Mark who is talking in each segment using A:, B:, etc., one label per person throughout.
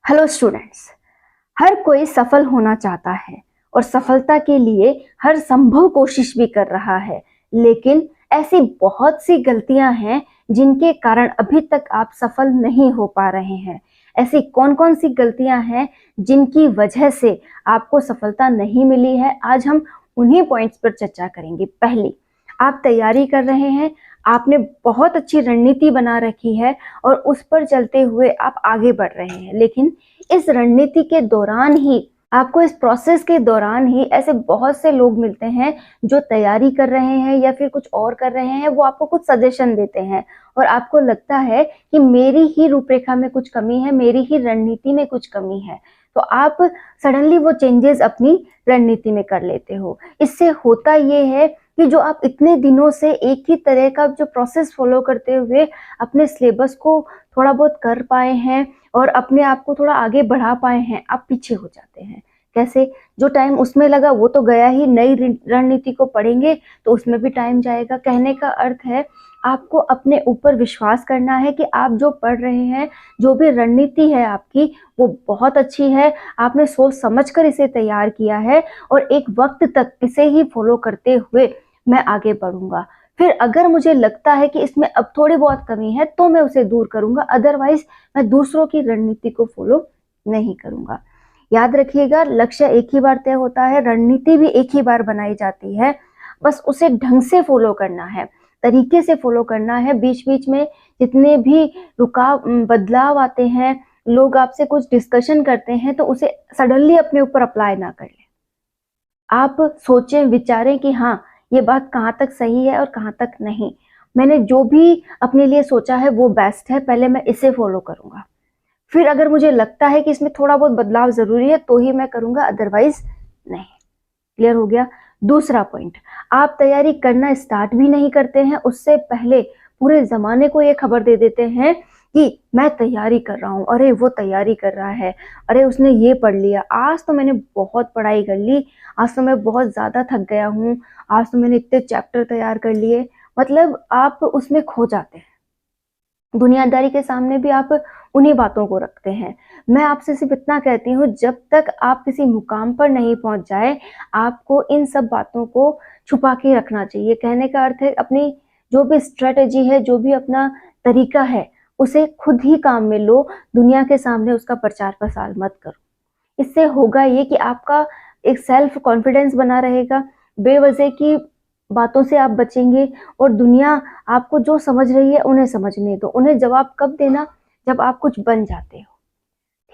A: Hello students. हर कोई सफल होना चाहता है और सफलता के लिए हर संभव कोशिश भी कर रहा है, लेकिन ऐसी बहुत सी गलतियां हैं जिनके कारण अभी तक आप सफल नहीं हो पा रहे हैं। ऐसी कौन कौन सी गलतियां हैं जिनकी वजह से आपको सफलता नहीं मिली है, आज हम उन्हीं पॉइंट्स पर चर्चा करेंगे। पहली, आप तैयारी कर रहे हैं, आपने बहुत अच्छी रणनीति बना रखी है और उस पर चलते हुए आप आगे बढ़ रहे हैं, लेकिन इस रणनीति के दौरान ही आपको इस प्रोसेस के दौरान ही ऐसे बहुत से लोग मिलते हैं जो तैयारी कर रहे हैं या फिर कुछ और कर रहे हैं। वो आपको कुछ सजेशन देते हैं और आपको लगता है कि मेरी ही रूपरेखा में कुछ कमी है, मेरी ही रणनीति में कुछ कमी है, तो आप सडनली वो चेंजेस अपनी रणनीति में कर लेते हो। इससे होता ये है कि जो आप इतने दिनों से एक ही तरह का जो प्रोसेस फॉलो करते हुए अपने सिलेबस को थोड़ा बहुत कर पाए हैं और अपने आप को थोड़ा आगे बढ़ा पाए हैं, आप पीछे हो जाते हैं। कैसे? जो टाइम उसमें लगा वो तो गया ही, नई रणनीति को पढ़ेंगे तो उसमें भी टाइम जाएगा। कहने का अर्थ है आपको अपने ऊपर विश्वास करना है कि आप जो पढ़ रहे हैं, जो भी रणनीति है आपकी, वो बहुत अच्छी है, आपने सोच समझकर इसे तैयार किया है और एक वक्त तक इसे ही फॉलो करते हुए मैं आगे बढ़ूंगा। फिर अगर मुझे लगता है कि इसमें अब थोड़ी बहुत कमी है तो मैं उसे दूर करूंगा, अदरवाइज मैं दूसरों की रणनीति को फॉलो नहीं करूंगा। याद रखिएगा, लक्ष्य एक ही बार तय होता है, रणनीति भी एक ही बार बनाई जाती है, बस उसे ढंग से फॉलो करना है, तरीके से फॉलो करना है। बीच बीच में जितने भी बदलाव आते हैं, लोग आपसे कुछ डिस्कशन करते हैं, तो उसे सडनली अपने ऊपर अप्लाई ना कर लें। आप सोचें, विचारें कि हाँ, ये बात कहाँ तक सही है और कहाँ तक नहीं। मैंने जो भी अपने लिए सोचा है वो बेस्ट है, पहले मैं इसे फॉलो करूंगा, फिर अगर मुझे लगता है कि इसमें थोड़ा बहुत बदलाव जरूरी है तो ही मैं करूंगा, अदरवाइज नहीं। क्लियर हो गया? दूसरा पॉइंट, आप तैयारी करना स्टार्ट भी नहीं करते हैं, उससे पहले पूरे जमाने को ये खबर दे देते हैं कि मैं तैयारी कर रहा हूँ, अरे वो तैयारी कर रहा है, अरे उसने ये पढ़ लिया, आज तो मैंने बहुत पढ़ाई कर ली, आज तो मैं बहुत ज्यादा थक गया हूँ, आज तो मैंने इतने चैप्टर तैयार कर लिए। मतलब आप उसमें खो जाते हैं, दुनियादारी के सामने भी आप उन्हीं बातों को रखते हैं। मैं आपसे सिर्फ इतना कहती हूँ, जब तक आप किसी मुकाम पर नहीं पहुंच जाए, आपको इन सब बातों को छुपा के रखना चाहिए। कहने का अर्थ है, अपनी जो भी स्ट्रेटेजी है, जो भी अपना तरीका है, उसे खुद ही काम में लो, दुनिया के सामने उसका प्रचार प्रसार मत करो। इससे होगा ये कि आपका एक सेल्फ कॉन्फिडेंस बना रहेगा, बेवजह की बातों से आप बचेंगे और दुनिया आपको जो समझ रही है उन्हें समझने दो, उन्हें जवाब कब देना, जब आप कुछ बन जाते हो।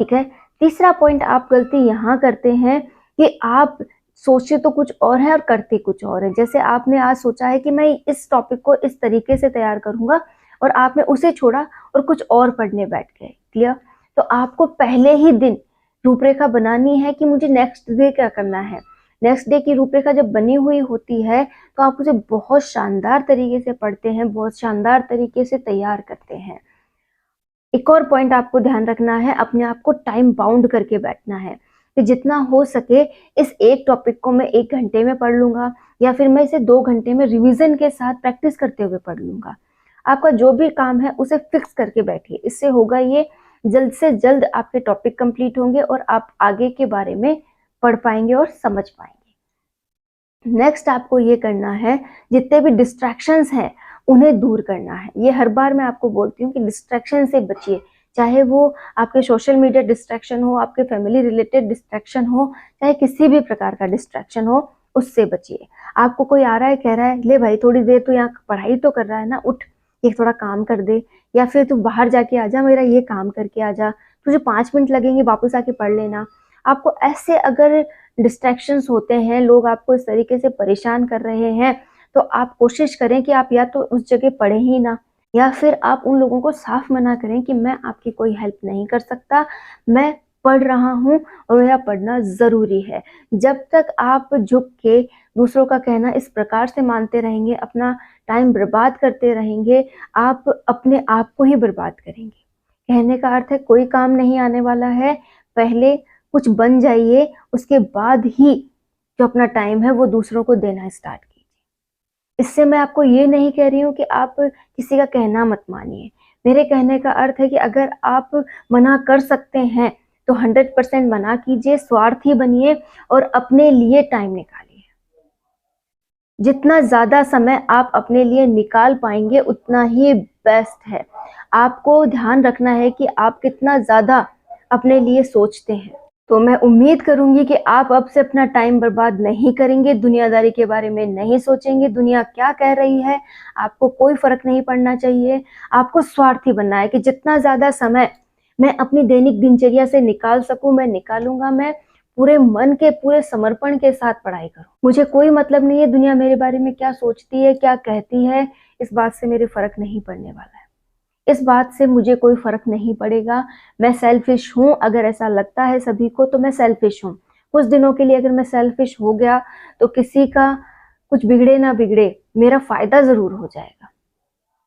A: ठीक है? तीसरा पॉइंट, आप गलती यहाँ करते हैं कि आप सोचते तो कुछ और है और करते कुछ और है। जैसे आपने आज सोचा है कि मैं इस टॉपिक को इस तरीके से तैयार करूंगा और आपने उसे छोड़ा और कुछ और पढ़ने बैठ गए। क्लियर? तो आपको पहले ही दिन रूपरेखा बनानी है कि मुझे नेक्स्ट डे क्या करना है। नेक्स्ट डे की रूपरेखा जब बनी हुई होती है तो आप उसे बहुत शानदार तरीके से पढ़ते हैं, बहुत शानदार तरीके से तैयार करते हैं। एक और पॉइंट आपको ध्यान रखना है, अपने आप को टाइम बाउंड करके बैठना है कि जितना हो सके इस एक टॉपिक को मैं 1 घंटे में पढ़ लूंगा या फिर मैं इसे 2 घंटे में रिवीजन के साथ प्रैक्टिस करते हुए पढ़ लूंगा। आपका जो भी काम है उसे फिक्स करके बैठिए। इससे होगा ये, जल्द से जल्द आपके टॉपिक कंप्लीट होंगे और आप आगे के बारे में पढ़ पाएंगे और समझ पाएंगे। नेक्स्ट आपको ये करना है, जितने भी डिस्ट्रैक्शंस हैं उन्हें दूर करना है। ये हर बार मैं आपको बोलती हूँ कि डिस्ट्रैक्शन से बचिए, चाहे वो आपके सोशल मीडिया डिस्ट्रैक्शन हो, आपके फैमिली रिलेटेड डिस्ट्रैक्शन हो, चाहे किसी भी प्रकार का डिस्ट्रैक्शन हो, उससे बचिए। आपको कोई आ रहा है, कह रहा है ले भाई थोड़ी देर तो यहाँ पढ़ाई तो कर रहा है ना, उठ ये थोड़ा काम कर दे, या फिर तू बाहर जाके आ जा, मेरा ये काम करके आ जा, तुझे 5 मिनट लगेंगे, वापस आके पढ़ लेना। आपको ऐसे अगर डिस्ट्रैक्शंस होते हैं, लोग आपको इस तरीके से परेशान कर रहे हैं, तो आप कोशिश करें कि आप या तो उस जगह पढ़ें ही ना, या फिर आप उन लोगों को साफ मना करें कि मैं आपकी कोई हेल्प नहीं कर सकता, मैं पढ़ रहा हूँ और मेरा पढ़ना ज़रूरी है। जब तक आप झुक के दूसरों का कहना इस प्रकार से मानते रहेंगे, अपना टाइम बर्बाद करते रहेंगे, आप अपने आप को ही बर्बाद करेंगे। कहने का अर्थ है, कोई काम नहीं आने वाला है, पहले कुछ बन जाइए, उसके बाद ही जो अपना टाइम है वो दूसरों को देना स्टार्ट कीजिए। इससे मैं आपको ये नहीं कह रही हूँ कि आप किसी का कहना मत मानिए। मेरे कहने का अर्थ है कि अगर आप मना कर सकते हैं तो 100% मना कीजिए, स्वार्थी बनिए और अपने लिए टाइम निकालिए। जितना ज़्यादा समय आप अपने लिए निकाल पाएंगे उतना ही बेस्ट है। आपको ध्यान रखना है कि आप कितना ज़्यादा अपने लिए सोचते हैं। तो मैं उम्मीद करूंगी कि आप अब से अपना टाइम बर्बाद नहीं करेंगे, दुनियादारी के बारे में नहीं सोचेंगे, दुनिया क्या कह रही है आपको कोई फर्क नहीं पड़ना चाहिए। आपको स्वार्थी बनना है कि जितना ज़्यादा समय मैं अपनी दैनिक दिनचर्या से निकाल सकूं मैं निकालूंगा। मैं पूरे मन के पूरे समर्पण के साथ पढ़ाई करूं। मुझे कोई मतलब नहीं है दुनिया मेरे बारे में क्या सोचती है क्या कहती है, इस बात से मेरे फर्क नहीं पड़ने वाला है। इस बात से मुझे कोई फर्क नहीं पड़ेगा। मैं सेल्फिश हूँ, अगर ऐसा लगता है सभी को तो मैं सेल्फिश हूँ। कुछ दिनों के लिए अगर मैं सेल्फिश हो गया तो किसी का कुछ बिगड़े ना बिगड़े, मेरा फायदा जरूर हो जाएगा।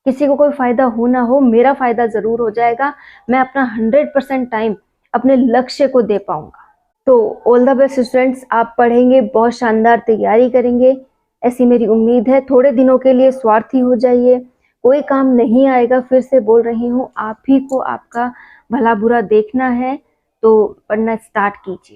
A: किसी को कोई फायदा हो ना हो, मेरा फायदा जरूर हो जाएगा। मैं अपना 100% टाइम अपने लक्ष्य को दे पाऊंगा। तो ऑल द बेस्ट स्टूडेंट्स, आप पढ़ेंगे, बहुत शानदार तैयारी करेंगे, ऐसी मेरी उम्मीद है। थोड़े दिनों के लिए स्वार्थी हो जाइए, कोई काम नहीं आएगा, फिर से बोल रही हूँ, आप ही को आपका भला बुरा देखना है, तो पढ़ना स्टार्ट कीजिए।